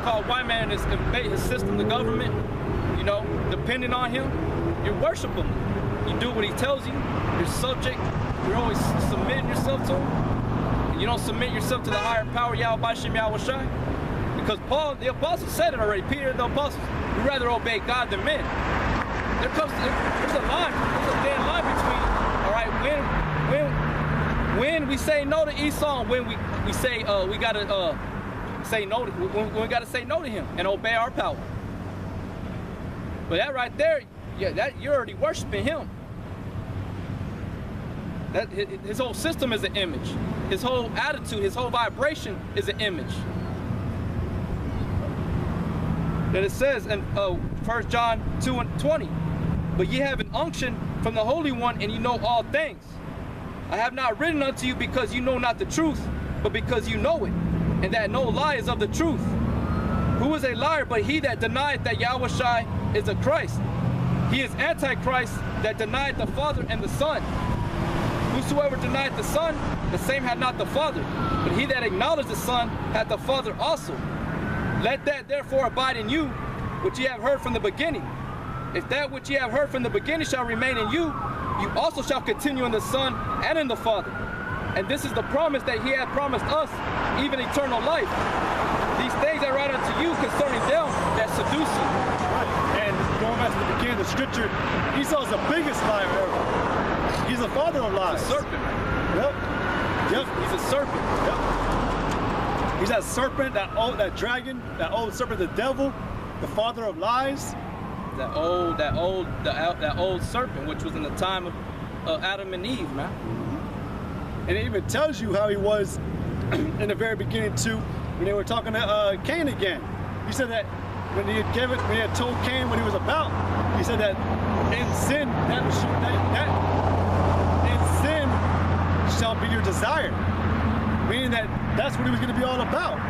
so-called white man is his system, the government, you know, depending on him, you worship him. You do what he tells you. You're subject. You're always submitting yourself to him. And you don't submit yourself to the higher power, Yahweh Shem Yahweh Shai. Because Paul, the apostle, said it already. Peter, the apostle, we rather obey God than men. There's a line. There's a thin line between, all right, when we say no to Esau, and when we say we gotta say no to, when we gotta say no to him and obey our power. But that right there, yeah, that you're already worshiping him. That his whole system is an image. His whole attitude, his whole vibration is an image. Then it says in 1 John 2:20, but ye have an unction from the Holy One, and you know all things. I have not written unto you because you know not the truth, but because you know it, and that no lie is of the truth. Who is a liar but he that denieth that Yahweh Shai is the Christ? He is Antichrist that denieth the Father and the Son. Whosoever denieth the Son, the same hath not the Father. But he that acknowledgeth the Son hath the Father also. Let that therefore abide in you, which ye have heard from the beginning. If that which ye have heard from the beginning shall remain in you, you also shall continue in the Son and in the Father. And this is the promise that he hath promised us, even eternal life. These things I write unto you concerning them that seduce you. Right. And going back to the beginning of the scripture, Esau is the biggest liar ever. He's the father of lies. He's a serpent. Yep. He's a serpent. Yep. He's that serpent, that dragon, that old serpent, the devil, the father of lies. That old serpent, which was in the time of Adam and Eve, man. And it even tells you how he was in the very beginning too, when they were talking to Cain again. He said that when he had told Cain what he was about, he said that in sin, in sin shall be your desire. Meaning that's what he was going to be all about.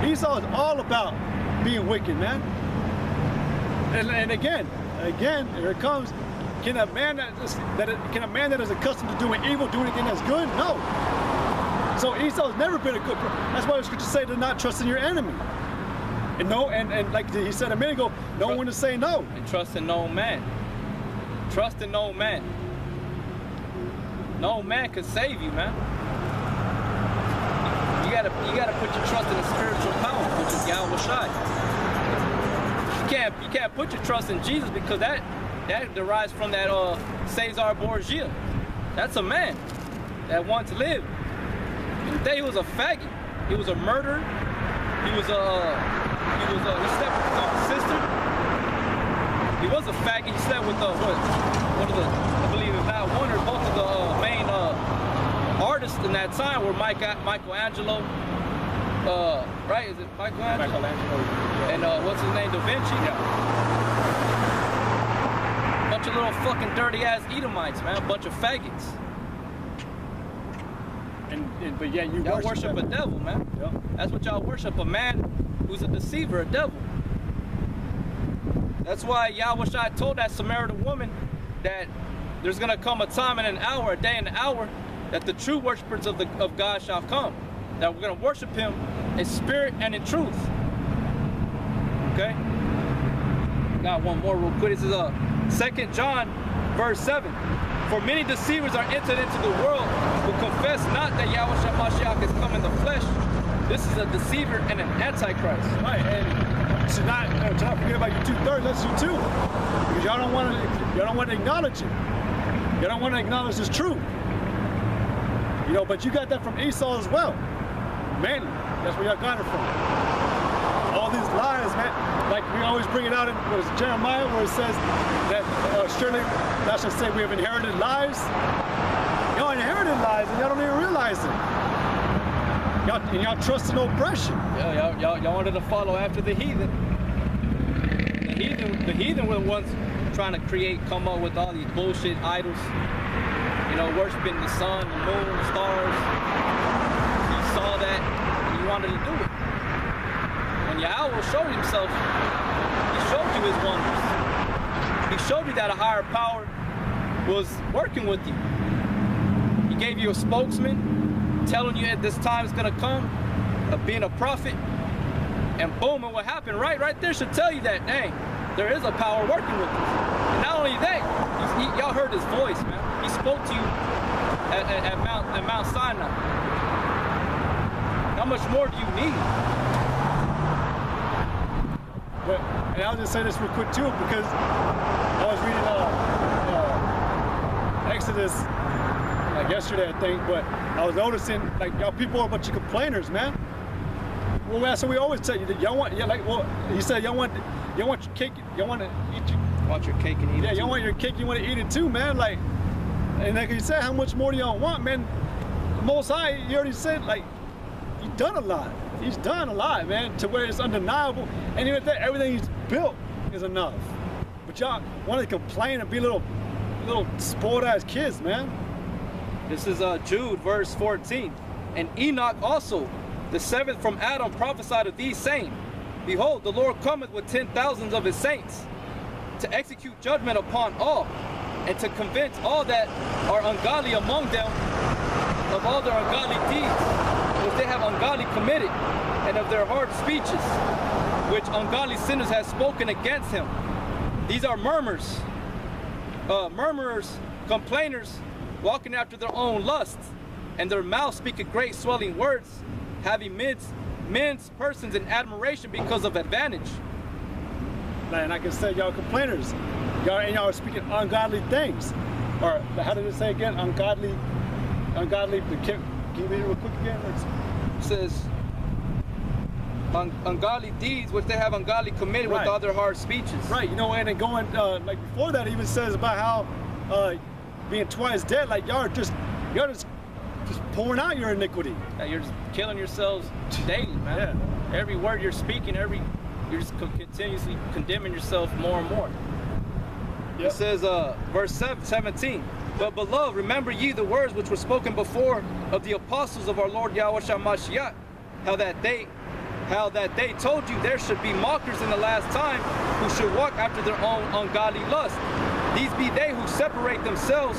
Esau is all about being wicked, man. And again, here it comes. Can a man that is accustomed to doing evil do anything that's good? No. So Esau's never been a good person. That's why the scriptures say to not trust in your enemy. And like he said a minute ago, know when to say no. And trust in no man. Trust in no man. No man can save you, man. You gotta put your trust in the spiritual power, which is Yahweh Shai. You can't put your trust in Jesus because that derives from that Cesar Borgia. That's a man that wants to live. He was a faggot. He was a murderer. He slept with his own sister. He was a faggot. He slept with I believe if not one or both of the main artists in that time were Michelangelo. Right? Is it Michelangelo? And what's his name? Da Vinci? Yeah. Bunch of little fucking dirty ass Edomites, man. A bunch of faggots. But yeah, y'all worship a devil, man. Yep. That's what y'all worship, a man who's a deceiver, a devil. That's why Yahweh Shai told that Samaritan woman that there's gonna come a time and an hour, a day and an hour, that the true worshipers of God shall come. That we're gonna worship him in spirit and in truth. Okay? Got one more real quick. This is 2 John verse 7. For many deceivers are entered into the world who confess not that Yahweh Shemashach has come in the flesh. This is a deceiver and an antichrist. Right, and to not forget about your 2/3, that's you too. Because y'all don't want to acknowledge it. Y'all don't want to acknowledge this truth. You know, but you got that from Esau as well. Mainly, that's where y'all got it from. All these lies, man. Like we always bring it out in Jeremiah, where it says that surely thou shalt say we have inherited lies. Y'all inherited lies and y'all don't even realize it. Y'all trust in oppression. Yeah, y'all wanted to follow after the heathen. The heathen were the ones trying to come up with all these bullshit idols. You know, worshiping the sun, the moon, the stars. You saw that and you wanted to do it. When Yahweh showed himself, he showed you his wonders. He showed you that a higher power was working with you. He gave you a spokesman telling you at this time is going to come, of being a prophet. And boom, and what happened right there should tell you that, dang, there is a power working with us. And not only that, y'all heard his voice, man. He spoke to you at Mount Sinai. How much more do you need? But, and I'll just say this real quick too, because I was reading Exodus like yesterday, I think, but I was noticing like y'all people are a bunch of complainers, man. Well, that's what we always tell you. That y'all want, yeah, like, well, you said y'all want your cake, y'all want to eat your. Want your cake and eat it. Yeah, too. y'all want your cake, you want to eat it too, man. Like, and like you said, how much more do y'all want, man? Most High, you already said, like, he's done a lot. He's done a lot, man, to where it's undeniable. And even that, everything he's built is enough. But y'all want to complain and be little spoiled ass kids, man. This is Jude, verse 14. And Enoch also, the seventh from Adam, prophesied of these saying, Behold, the Lord cometh with 10,000s of his saints, to execute judgment upon all, and to convince all that are ungodly among them of all their ungodly deeds, which they have ungodly committed, and of their hard speeches, which ungodly sinners have spoken against him. These are murmurers, complainers, walking after their own lusts, and their mouths speaking great swelling words, having men's persons in admiration because of advantage. Man, I can say y'all complainers. Y'all are speaking ungodly things. Or how did it say again? Ungodly. Can you read it real quick again? It says, ungodly deeds which they have ungodly committed with all their hard speeches. Right, you know, and then going, like before that, it even says about how being twice dead, like y'all just pouring out your iniquity. Yeah, you're just killing yourselves daily, man. Yeah. Every word you're speaking, you're just continuously condemning yourself more and more. Yep. It says, verse 17, But beloved, remember ye the words which were spoken before of the apostles of our Lord Yahweh Mashiach, how that they told you there should be mockers in the last time, who should walk after their own ungodly lust. These be they who separate themselves,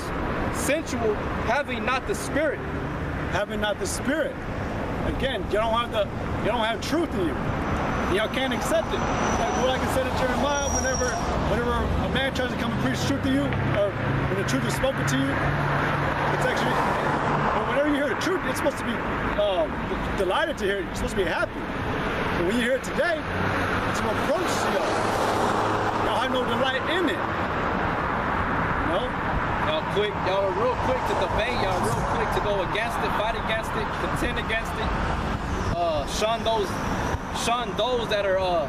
sensual, having not the Spirit. Having not the Spirit. Again, you don't have truth in you. Y'all can't accept it. Like I said in Jeremiah, whenever a man tries to come and preach truth to you, or when the truth is spoken to you, it's actually, whenever you hear the truth, it's supposed to be delighted to hear it. You're supposed to be happy. But when you hear it today, it's a reproach to y'all. Y'all have no delight in it. You know? Y'all are real quick to debate, y'all are real quick to go against it, fight against it, contend against it, shun those that are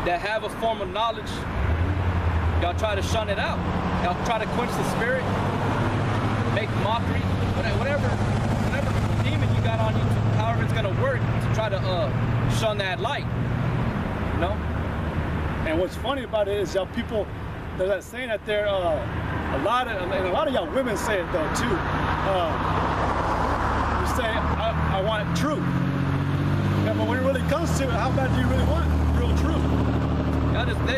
that have a form of knowledge. Y'all try to shun it out. Y'all try to quench the spirit, make mockery, whatever demon you got on you, however it's gonna work to try to shun that light. You know? And what's funny about it is y'all people, they're not saying that they're a lot of y'all women say it though too. You say, I want truth. Yeah, but when it really comes to it, how bad do you really want real truth?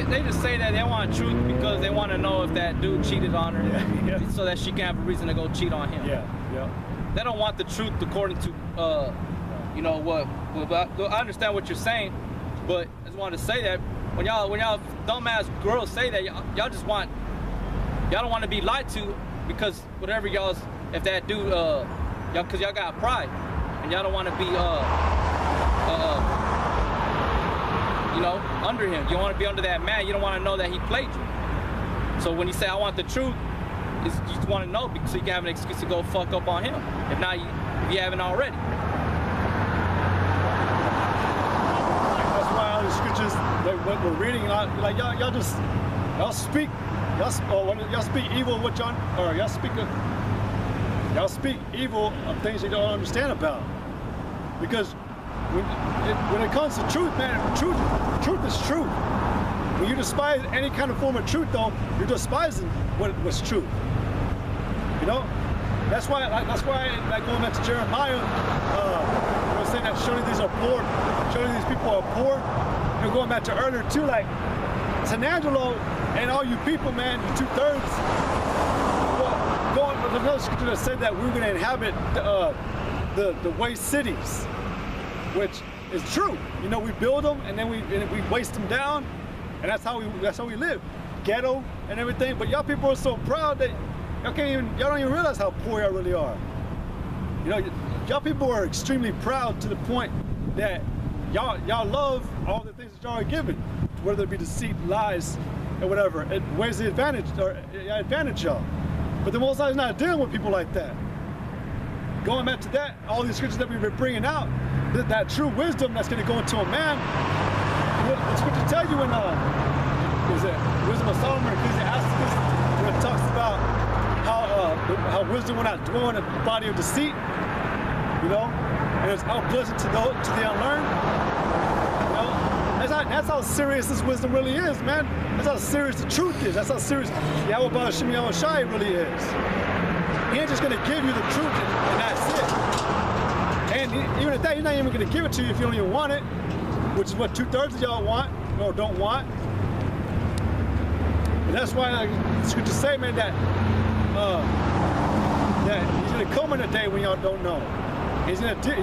They just say that they want truth because they want to know if that dude cheated on her, so that she can have a reason to go cheat on him. Yeah. They don't want the truth according to, you know what? I understand what you're saying, but I just wanted to say that when y'all dumbass girls say that, y'all don't want to be lied to because whatever if that dude, because y'all got pride and y'all don't want to be you know, under him. You want to be under that man. You don't want to know that he played you. So when you say I want the truth, you just want to know so you can have an excuse to go fuck up on him. If not, if you haven't already. That's why all the scriptures that we're reading, like y'all speak evil of what y'all speak evil of things you don't understand about. Because when it comes to truth, man, truth is truth. When you despise any kind of form of truth, though, you're despising what's truth. You know, that's why, like going back to Jeremiah, saying that surely these people are poor. You know, going back to earlier too, like San Angelo and all you people, man, the 2/3. There's another scripture that said that we were going to inhabit the waste cities. Which is true. You know, we build them and then we waste them down, and that's how we live, ghetto and everything. But y'all people are so proud that y'all don't even realize how poor y'all really are. You know, y'all people are extremely proud to the point that y'all love all the things that y'all are given, whether it be deceit, lies, and whatever. Where's the advantage y'all? But the Most High is not dealing with people like that. Going back to that, all these scriptures that we've been bringing out, that true wisdom that's going to go into a man. The scripture tell you in Wisdom of Solomon, Ecclesiastes, when it talks about how wisdom will not dwell in a body of deceit, you know, and it's unpleasant to the unlearned. You know, that's how serious this wisdom really is, man. That's how serious the truth is. That's how serious Yahweh Ba'ashim Yahweh Shai really is. He ain't just gonna give you the truth and that's it. And even at that, he's not even gonna give it to you if you don't even want it, which is what 2/3 of y'all want or don't want. And that's why the scriptures say, man, that he's gonna come in a day when y'all don't know. He's gonna show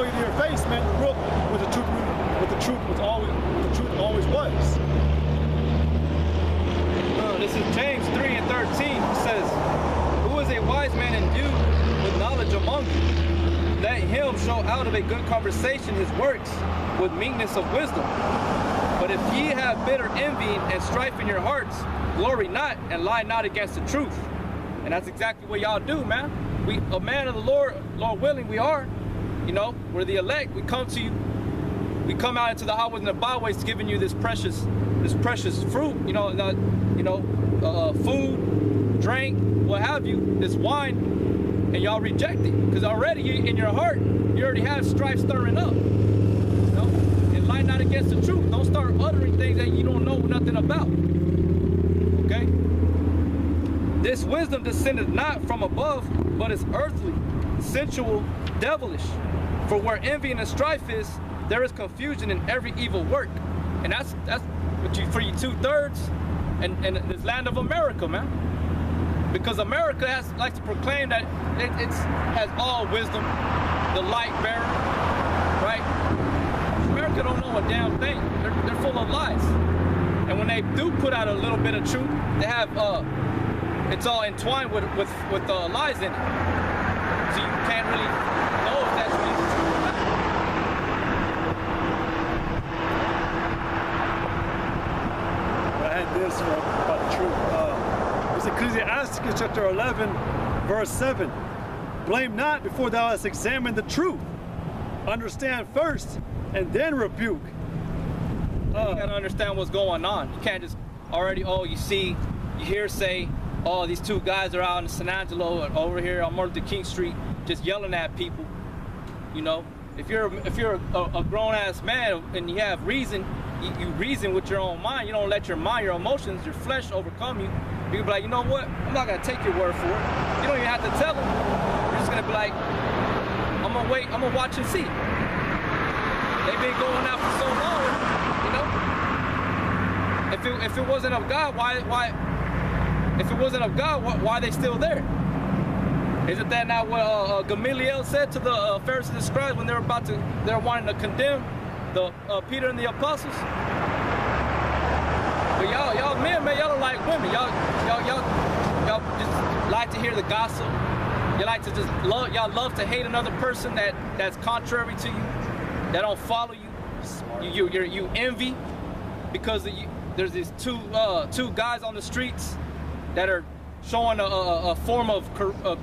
you to your face, man, what the truth always was. This is James 3:13. It says, "Who is a wise man endued with knowledge among you? Let him show out of a good conversation his works with meekness of wisdom. But if ye have bitter envy and strife in your hearts, glory not and lie not against the truth." And that's exactly what y'all do, man. We, a man of the Lord willing, we are. You know, we're the elect. We come to you. We come out into the highways and the byways, giving you this precious fruit. You know, food, drink, what have you, this wine, and y'all reject it because already in your heart you already have strife stirring up. You know, and lie not against the truth. Don't start uttering things that you don't know nothing about. Okay. This wisdom descended not from above, but is earthly, sensual, devilish. For where envy and strife is, there is confusion in every evil work. And that's what you, for you 2/3 and this land of America, man. Because America likes to proclaim that it has all wisdom, the light bearer, right? America don't know a damn thing. They're full of lies. And when they do put out a little bit of truth, they have it's all entwined with lies in it. So you can't really know if that's really the truth or not. But I had this about the truth. It's Ecclesiastes chapter 11, verse 7. "Blame not before thou hast examined the truth. Understand first, and then rebuke." You gotta understand what's going on. You can't just already, you hear say, these two guys are out in San Angelo over here on Martin Luther King Street just yelling at people. You know, if you're a grown-ass man and you have reason, you reason with your own mind. You don't let your mind, your emotions, your flesh overcome you. You can be like, you know what? I'm not gonna take your word for it. You don't even have to tell them. You're just gonna be like, I'm gonna wait, I'm gonna watch and see. They've been going out for so long, you know? If it wasn't of God, why? If it wasn't of God, why are they still there? Isn't that not what Gamaliel said to the Pharisees and scribes when they were wanting to condemn the Peter and the apostles? But y'all men, man, y'all don't like women. Y'all just like to hear the gossip. You like to y'all love to hate another person that's contrary to you, that don't follow you. You envy because there's these two guys on the streets that are showing a form of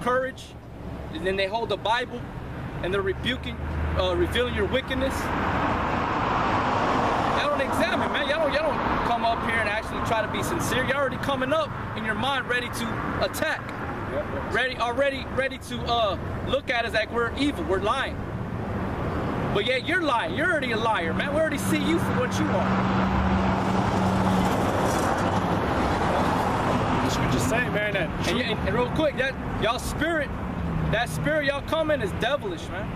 courage, and then they hold the Bible and they're rebuking, revealing your wickedness. Y'all don't examine, man. Y'all don't come up here and actually try to be sincere. You're already coming up in your mind ready to attack, already ready to look at us like we're evil, we're lying. But yeah, you're lying. You're already a liar, man. We already see you for what you are. Just saying, man, that and real quick, that spirit y'all come in is devilish, man.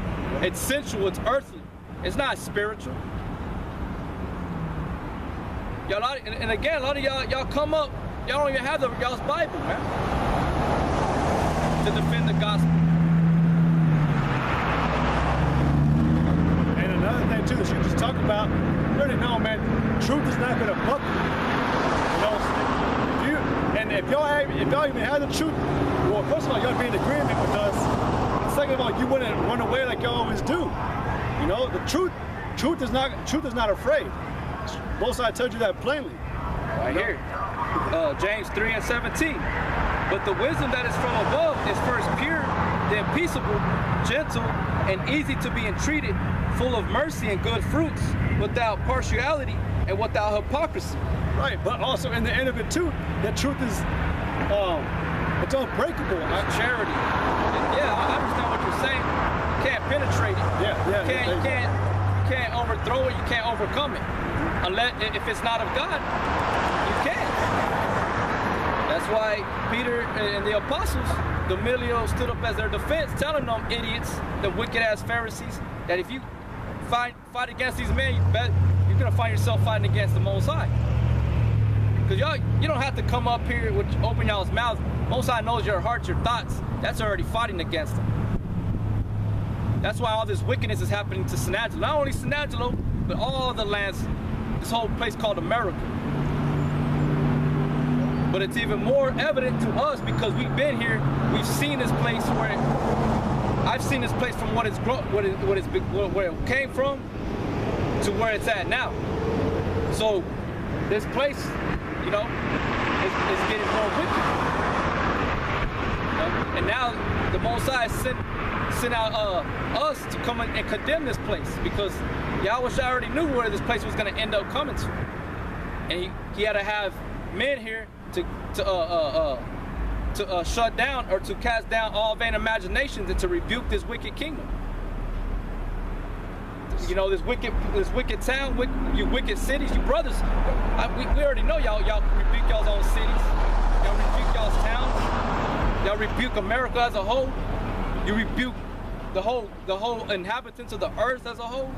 It's sensual, it's earthly. It's not spiritual. And again, a lot of y'all come up, y'all don't even have y'all's Bible, man, to defend the gospel. And another about, you already know, man, truth is not gonna buckle. You know, if y'all even had the truth, well, first of all, y'all be in agreement with us. And second of all, you wouldn't run away like y'all always do. You know, the truth is not afraid. Both sides told you that plainly. Right here, James 3:17. But the wisdom that is from above is first pure, then peaceable, gentle, and easy to be entreated, full of mercy and good fruits, without partiality and without hypocrisy. Right, but also in the end of it too, that truth is, it's unbreakable. Charity. Yeah, I understand what you're saying. You can't penetrate it. You can't overthrow it. You can't overcome it. Unless, if it's not of God, you can't. That's why Peter and the apostles, Gamaliel stood up as their defense, telling them idiots, the wicked-ass Pharisees, that if you fight against these men, you're gonna find yourself fighting against the Most High. Because you don't have to come up here with open y'all's mouths. Most High knows your hearts, your thoughts. That's already fighting against them. That's why all this wickedness is happening to San Angelo. Not only San Angelo, but all the lands, this whole place called America. But it's even more evident to us because we've been here. We've seen this place I've seen this place from where it came from to where it's at now. So this place, you know, is getting more wicked. You know? And now the Most High sent out us to come and condemn this place because Yahweh already knew where this place was going to end up coming to, and he had to have men here to shut down or to cast down all vain imaginations and to rebuke this wicked kingdom. You know, this wicked town, you wicked cities, you brothers. We already know y'all rebuke y'all's own cities. Y'all rebuke y'all's towns. Y'all rebuke America as a whole. You rebuke the whole inhabitants of the earth as a whole.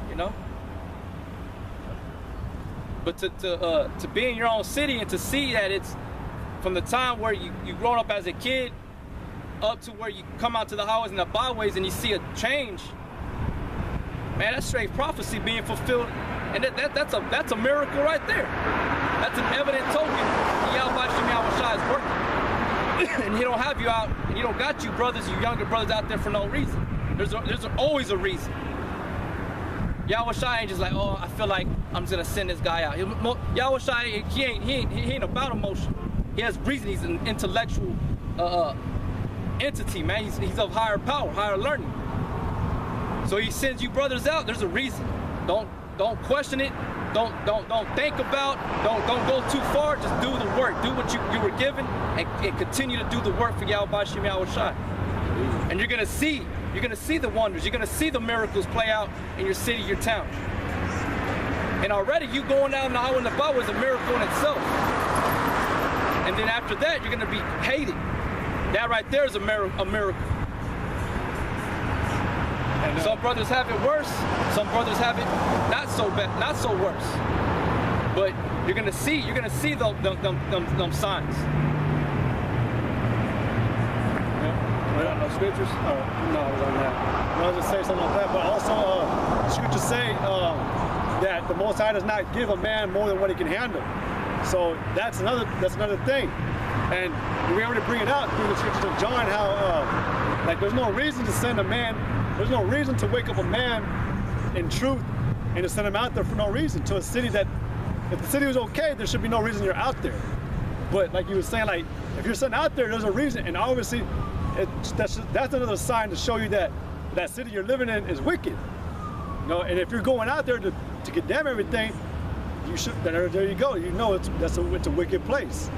You know. But to be in your own city and to see that it's from the time where you grown up as a kid up to where you come out to the highways and the byways and you see a change, man, that's straight prophecy being fulfilled, and that's a miracle right there. That's an evident token Yahweh is working, and He don't have you out, and He don't got you brothers, you younger brothers out there for no reason. There's always a reason. Yahweh ain't just like, oh, I feel like I'm just gonna send this guy out. Yahweh, he ain't about emotion. He has reason. He's an intellectual entity, man. He's of higher power, higher learning. So He sends you brothers out. There's a reason. Don't question it. Don't think about. Don't go too far. Just do the work. Do what you were given, and continue to do the work for Yahweh Shem Yahweh. And you're gonna see the wonders. You're gonna see the miracles play out in your city, your town. And already you going down the highway and the byway is a miracle in itself. And then after that, you're gonna be hated. That right there is a miracle. And some brothers have it worse. Some brothers have it not so bad, not so worse. But you're gonna see them signs. No scriptures? No, I was on that. I was just saying something like that. But also, scriptures say that the Most High does not give a man more than what he can handle. So that's another thing. And we already bring it out through the scriptures of John how like there's no reason to send a man. There's no reason to wake up a man in truth and to send him out there for no reason to a city that, if the city was okay, there should be no reason you're out there. But like you were saying, like if you're sent out there, there's a reason, and obviously that's another sign to show you that that city you're living in is wicked. You know, and if you're going out there to condemn everything, you should. There you go. You know it's a wicked place.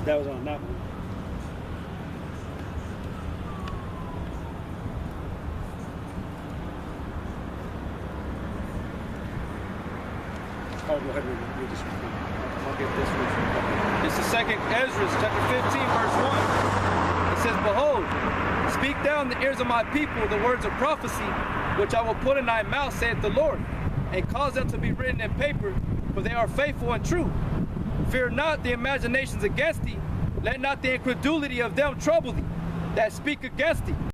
That was on that one. Oh, go ahead and read this one. I'll get this one. This is 2nd Ezra, chapter 15, verse 1. It says, Behold, speak thou in the ears of my people the words of prophecy, which I will put in thy mouth, saith the Lord, and cause them to be written in paper, for they are faithful and true. Fear not the imaginations against thee, let not the incredulity of them trouble thee. that speak against thee.